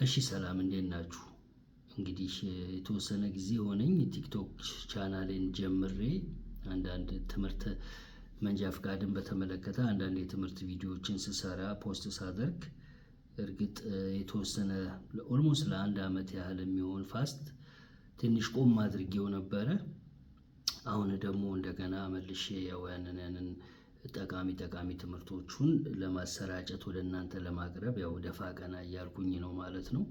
እሺ ሰላም እንዴት ናችሁ? እንግዲህ የተወሰነ ጊዜ ሆነኝ ቲክቶክ ቻናሌን ጀምሬ አንዳንድ ትምህርት መንጃ ፍቃድን በተመለከተ አንዳንድ የትምህርት ቪዲዮዎችን ስሰራ ፖስት ሳደርግ እርግጥ የተወሰነ ኦልሞስት ለአንድ አመት ያህል የሚሆን ፋስት ትንሽ ቆም አድርጌው ነበረ። አሁን ደግሞ እንደገና መልሼ ያው ያንን ጠቃሚ ትምህርቶቹን ለማሰራጨት ወደ እናንተ ለማቅረብ ያው ደፋ ቀና እያልኩኝ ነው ማለት ነው።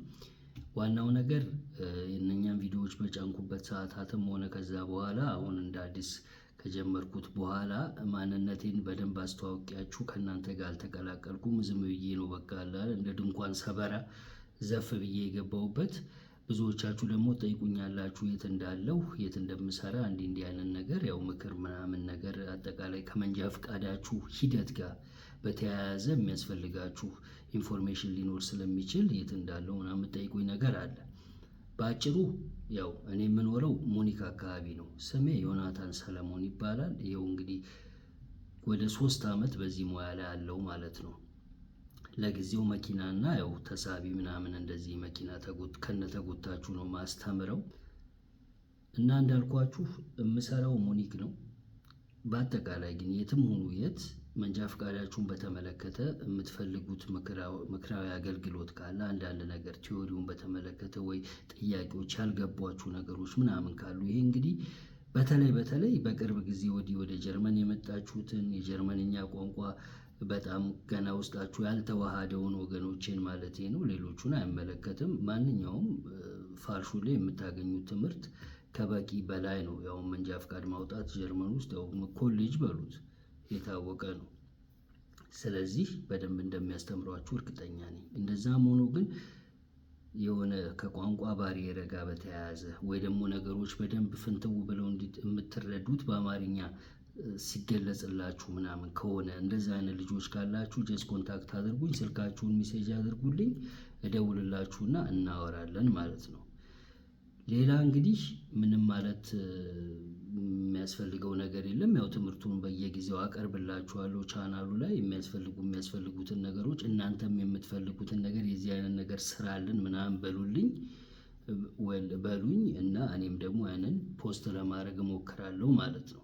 ዋናው ነገር እነኛን ቪዲዮዎች በጫንኩበት ሰዓታትም ሆነ ከዛ በኋላ አሁን እንደ አዲስ ከጀመርኩት በኋላ ማንነቴን በደንብ አስተዋውቂያችሁ ከእናንተ ጋር አልተቀላቀልኩም። ዝም ብዬ ነው በቃ አለ እንደ ድንኳን ሰበራ ዘፍ ብዬ የገባሁበት። ብዙዎቻችሁ ደግሞ ጠይቁኛላችሁ የት እንዳለው የት እንደምሰራ እንዲህ አይነት ነገር ያው ምክር ምናምን ነገር አጠቃላይ ከመንጃ ፍቃዳችሁ ሂደት ጋር በተያያዘ የሚያስፈልጋችሁ ኢንፎርሜሽን ሊኖር ስለሚችል የት እንዳለው ምናምን የምትጠይቁኝ ነገር አለ። በአጭሩ ያው እኔ የምኖረው ሙኒክ አካባቢ ነው። ስሜ ዮናታን ሰለሞን ይባላል። ይኸው እንግዲህ ወደ 3 አመት በዚህ ሙያ ላይ አለው ማለት ነው። ለጊዜው መኪናና ያው ተሳቢ ምናምን እንደዚህ መኪና ከነተጎታችሁ ነው ማስተምረው እና እንዳልኳችሁ የምሰራው ሙኒክ ነው። በአጠቃላይ ግን የትም ሁኑ የት መንጃ ፍቃዳችሁን በተመለከተ የምትፈልጉት ምክራዊ አገልግሎት ካለ አንዳንድ ነገር ቲዮሪውን በተመለከተ ወይ ጥያቄዎች ያልገቧችሁ ነገሮች ምናምን ካሉ ይሄ እንግዲህ በተለይ በቅርብ ጊዜ ወደ ጀርመን የመጣችሁትን የጀርመንኛ ቋንቋ በጣም ገና ውስጣችሁ ያልተዋሃደውን ወገኖችን ማለቴ ነው። ሌሎቹን አይመለከትም። ማንኛውም ፋልሹ ላይ የምታገኙት ትምህርት ከበቂ በላይ ነው። ያው መንጃ ፍቃድ ማውጣት ጀርመን ውስጥ ያው ኮሌጅ በሉት የታወቀ ነው። ስለዚህ በደንብ እንደሚያስተምሯችሁ እርግጠኛ ነኝ። እንደዛም ሆኖ ግን የሆነ ከቋንቋ ባሪየር ጋር በተያያዘ ወይ ደግሞ ነገሮች በደንብ ፍንትው ብለው የምትረዱት በአማርኛ ሲገለጽላችሁ ምናምን ከሆነ እንደዛ አይነት ልጆች ካላችሁ ጀስት ኮንታክት አድርጉኝ፣ ስልካችሁን ሜሴጅ አድርጉልኝ፣ እደውልላችሁና እናወራለን ማለት ነው። ሌላ እንግዲህ ምንም ማለት የሚያስፈልገው ነገር የለም። ያው ትምህርቱን በየጊዜው አቀርብላችኋለሁ ቻናሉ ላይ የሚያስፈልጉትን ነገሮች እናንተም የምትፈልጉትን ነገር የዚህ አይነት ነገር ስራልን ምናምን በሉኝ እና እኔም ደግሞ ያንን ፖስት ለማድረግ እሞክራለሁ ማለት ነው።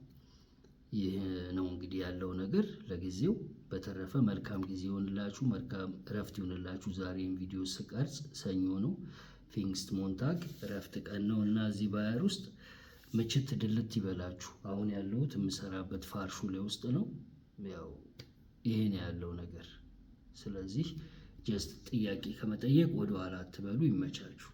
ይህ ነው እንግዲህ ያለው ነገር ለጊዜው። በተረፈ መልካም ጊዜ ይሁንላችሁ፣ መልካም እረፍት ይሁንላችሁ። ዛሬም ቪዲዮ ስቀርጽ ሰኞ ነው፣ ፊንግስት ሞንታግ እረፍት ቀን ነው እና እዚህ ባየር ውስጥ ምችት ድልት ይበላችሁ። አሁን ያለሁት የምሰራበት ፋርሹ ላይ ውስጥ ነው። ያው ይሄን ያለው ነገር። ስለዚህ ጀስት ጥያቄ ከመጠየቅ ወደ ኋላ አትበሉ። ይመቻችሁ።